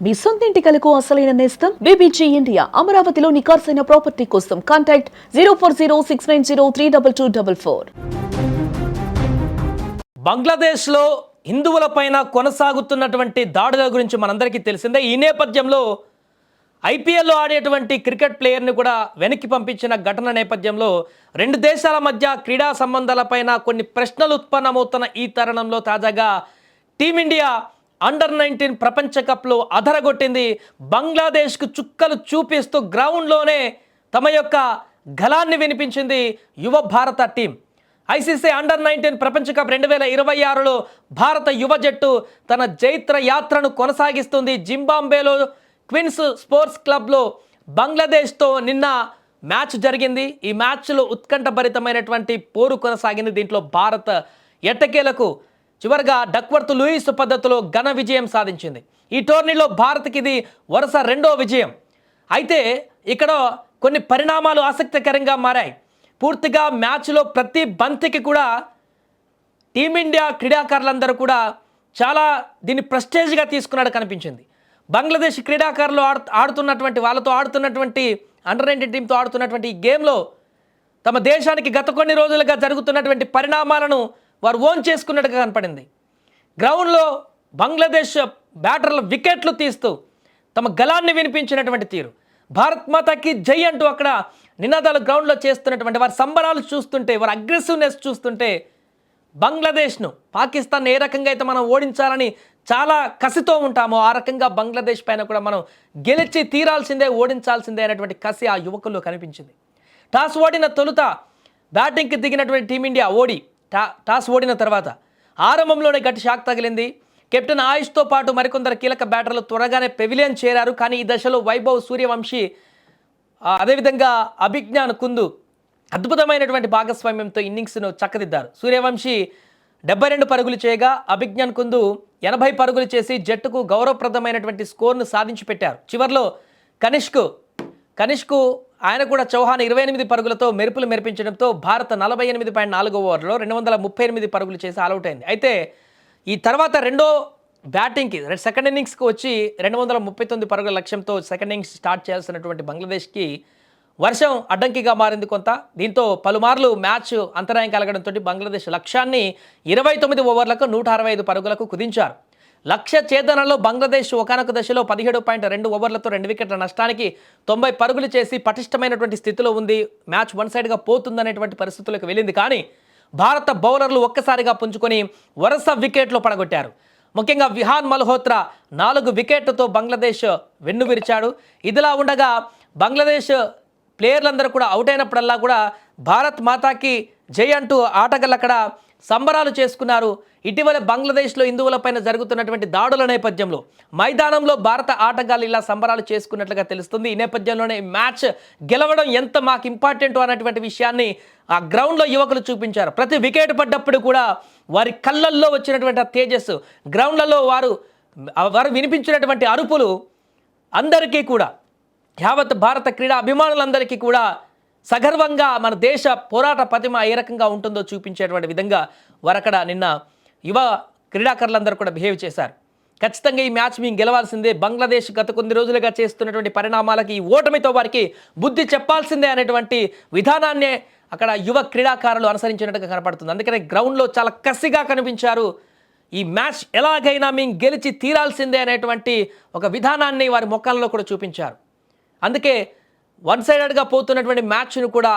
మీ సొంత ఇంటి కలకు అసలైన నేస్తం బీబీజీ ఇండియా. అమరావతిలో నికార్సైన ప్రాపర్టీ కోసం కాంటాక్ట్ 0406903224. బంగ్లాదేశ్లో హిందువులపైన కొనసాగుతున్నటువంటి దాడుల గురించి మనందరికీ తెలిసిందే. ఈ నేపథ్యంలో ఐపీఎల్లో ఆడేటువంటి క్రికెట్ ప్లేయర్ని కూడా వెనక్కి పంపించిన ఘటన నేపథ్యంలో రెండు దేశాల మధ్య క్రీడా సంబంధాలపైన కొన్ని ప్రశ్నలు ఉత్పన్నమవుతున్న ఈ తరుణంలో తాజాగా టీమిండియా అండర్-19 ప్రపంచ కప్లో అదరగొట్టింది. బంగ్లాదేశ్కు చుక్కలు చూపిస్తూ గ్రౌండ్లోనే తమ యొక్క గళాన్ని వినిపించింది యువ భారత టీం. ఐసీసీ అండర్-19 ప్రపంచ కప్ 2026లో భారత యువ జట్టు తన జైత్ర యాత్రను కొనసాగిస్తుంది. జింబాబ్వేలో క్వీన్స్ స్పోర్ట్స్ క్లబ్లో బంగ్లాదేశ్తో నిన్న మ్యాచ్ జరిగింది. ఈ మ్యాచ్లో ఉత్కంఠభరితమైనటువంటి పోరు కొనసాగింది. దీంట్లో భారత్ ఎట్టకేలకు చివరిగా డక్వర్త్ లూయిస్ పద్ధతిలో ఘన విజయం సాధించింది. ఈ టోర్నీలో భారత్కి ఇది వరుస రెండో విజయం. అయితే ఇక్కడ కొన్ని పరిణామాలు ఆసక్తికరంగా మారాయి. పూర్తిగా మ్యాచ్లో ప్రతి బంతికి కూడా టీమిండియా క్రీడాకారులందరూ కూడా చాలా దీన్ని ప్రెస్టేజ్గా తీసుకున్నాడు కనిపించింది. బంగ్లాదేశ్ క్రీడాకారులు వాళ్ళతో ఆడుతున్నటువంటి అండర్-19 టీంతో ఆడుతున్నటువంటి ఈ గేమ్లో తమ దేశానికి గత కొన్ని రోజులుగా జరుగుతున్నటువంటి పరిణామాలను వారు ఓన్ చేసుకున్నట్టుగా కనపడింది. గ్రౌండ్లో బంగ్లాదేశ్ బ్యాటర్ల వికెట్లు తీస్తూ తమ గళాన్ని వినిపించినటువంటి తీరు, భారత్ మాతాకి జై అంటూ అక్కడ నినాదాలు గ్రౌండ్లో చేస్తున్నటువంటి వారి సంబరాలు చూస్తుంటే, వారి అగ్రెసివ్నెస్ చూస్తుంటే బంగ్లాదేశ్ను, పాకిస్తాన్ ఏ రకంగా అయితే మనం ఓడించాలని చాలా కసితో ఉంటామో ఆ రకంగా బంగ్లాదేశ్ పైన కూడా మనం గెలిచి తీరాల్సిందే, ఓడించాల్సిందే అనేటువంటి కసి ఆ యువకుల్లో కనిపించింది. టాస్ ఓడిన తొలుత బ్యాటింగ్కి దిగినటువంటి టీమిండియా టాస్ ఓడిన తర్వాత ఆరంభంలోనే గట్టి షాక్ తగిలింది. కెప్టెన్ ఆయుష్తో పాటు మరికొందరు కీలక బ్యాటర్లు త్వరగానే పెవిలియన్ చేరారు. కానీ ఈ దశలో వైభవ్ సూర్యవంశీ అదేవిధంగా అభిజ్ఞాన్ కుందు అద్భుతమైనటువంటి భాగస్వామ్యంతో ఇన్నింగ్స్ను చక్కదిద్దారు. సూర్యవంశీ 72 పరుగులు చేయగా అభిజ్ఞాన్ కుందు 80 పరుగులు చేసి జట్టుకు గౌరవప్రదమైనటువంటి స్కోర్ను సాధించి పెట్టారు. చివరిలో కనిష్కు ఆయన కూడా చౌహాన్ 28 పరుగులతో మెరుపులు మెరిపించడంతో భారత్ 48.4 ఓవర్లో 238 పరుగులు చేసి ఆల్అవుట్ అయింది. అయితే ఈ తర్వాత రెండో బ్యాటింగ్కి సెకండ్ ఇన్నింగ్స్కి వచ్చి 239 పరుగుల లక్ష్యంతో సెకండ్ ఇన్నింగ్స్ స్టార్ట్ చేయాల్సినటువంటి బంగ్లాదేశ్కి వర్షం అడ్డంకిగా మారింది కొంత. దీంతో పలుమార్లు మ్యాచ్ అంతరాయం కలగడంతో బంగ్లాదేశ్ లక్ష్యాన్ని 29 ఓవర్లకు 165 పరుగులకు కుదించారు. లక్ష్య ఛేదనలో బంగ్లాదేశ్ ఒకనొక దశలో 17.2 ఓవర్లతో 2 వికెట్ల నష్టానికి 90 పరుగులు చేసి పటిష్టమైనటువంటి స్థితిలో ఉంది. మ్యాచ్ వన్ సైడ్గా పోతుందనేటువంటి పరిస్థితులకు వెళ్ళింది. కానీ భారత బౌలర్లు ఒక్కసారిగా పుంజుకొని వరుస వికెట్లు పడగొట్టారు. ముఖ్యంగా విహాన్ మల్హోత్రా 4 వికెట్లతో బంగ్లాదేశ్ వెన్ను విరిచాడు. ఇదిలా ఉండగా బంగ్లాదేశ్ ప్లేయర్లందరూ కూడా అవుట్ అయినప్పుడల్లా కూడా భారత్ మాతాకి జై అంటూ ఆటగాళ్ళు అక్కడ సంబరాలు చేసుకున్నారు. ఇటీవల బంగ్లాదేశ్లో హిందువులపైన జరుగుతున్నటువంటి దాడుల నేపథ్యంలో మైదానంలో భారత ఆటగాళ్ళు ఇలా సంబరాలు చేసుకున్నట్లుగా తెలుస్తుంది. ఈ నేపథ్యంలోనే మ్యాచ్ గెలవడం ఎంత మాకు ఇంపార్టెంట్ అనేటువంటి విషయాన్ని ఆ గ్రౌండ్లో యువకులు చూపించారు. ప్రతి వికెట్ పడ్డప్పుడు కూడా వారి కళ్ళల్లో వచ్చినటువంటి తేజస్సు, గ్రౌండ్లలో వారు వినిపించినటువంటి అరుపులు అందరికీ కూడా, యావత్ భారత క్రీడా అభిమానులందరికీ కూడా సగర్వంగా మన దేశ పోరాట పటిమ ఏ రకంగా ఉంటుందో చూపించేటువంటి విధంగా వారక్కడ నిన్న యువ క్రీడాకారులందరూ కూడా బిహేవ్ చేశారు. ఖచ్చితంగా ఈ మ్యాచ్ మేము గెలవాల్సిందే, బంగ్లాదేశ్ గత కొన్ని రోజులుగా చేస్తున్నటువంటి పరిణామాలకి ఈ ఓటమితో వారికి బుద్ధి చెప్పాల్సిందే అనేటువంటి విధానాన్నే అక్కడ యువ క్రీడాకారులు అనుసరించినట్టుగా కనపడుతుంది. అందుకనే గ్రౌండ్లో చాలా కసిగా కనిపించారు. ఈ మ్యాచ్ ఎలాగైనా మేము గెలిచి తీరాల్సిందే అనేటువంటి ఒక విధానాన్ని వారి ముఖాల్లో కూడా చూపించారు. అందుకే వన్ సైడెడ్గా పోతున్నటువంటి మ్యాచ్ను కూడా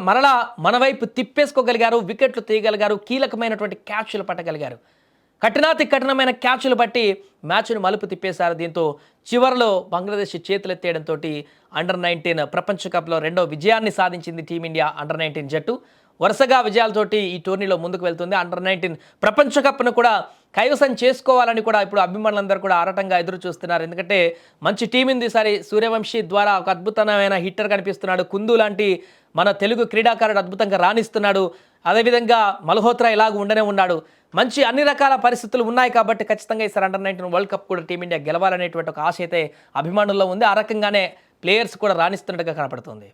మరలా మన వైపు తిప్పేసుకోగలిగారు, వికెట్లు తీయగలిగారు, కీలకమైనటువంటి క్యాచ్లు పట్టగలిగారు. కఠినమైన క్యాచ్లు బట్టి మ్యాచ్ను మలుపు తిప్పేశారు. దీంతో చివరిలో బంగ్లాదేశ్ చేతులెత్తేయడంతో అండర్-19 ప్రపంచ కప్లో రెండో విజయాన్ని సాధించింది టీమిండియా అండర్-19 జట్టు. వరుసగా విజయాలతోటి ఈ టోర్నీలో ముందుకు వెళ్తుంది. అండర్-19 ప్రపంచ కప్ను కూడా కైవసం చేసుకోవాలని కూడా ఇప్పుడు అభిమానులందరూ కూడా ఆరాటంగా ఎదురు చూస్తున్నారు. ఎందుకంటే మంచి టీం ఉంది. ఈసారి సూర్యవంశీ ద్వారా ఒక అద్భుతమైన హిట్టర్ కనిపిస్తున్నాడు. కుందు లాంటి మన తెలుగు క్రీడాకారుడు అద్భుతంగా రాణిస్తున్నాడు. అదేవిధంగా మల్హోత్రా ఇలాగ ఉండనే ఉన్నాడు. మంచి అన్ని రకాల పరిస్థితులు ఉన్నాయి కాబట్టి ఖచ్చితంగా ఈసారి అండర్-19 వరల్డ్ కప్ కూడా టీమిండియా గెలవాలనేటువంటి ఒక ఆశ అయితే అభిమానుల్లో ఉంది. ఆ రకంగానే ప్లేయర్స్ కూడా రాణిస్తున్నట్టుగా కనపడుతుంది.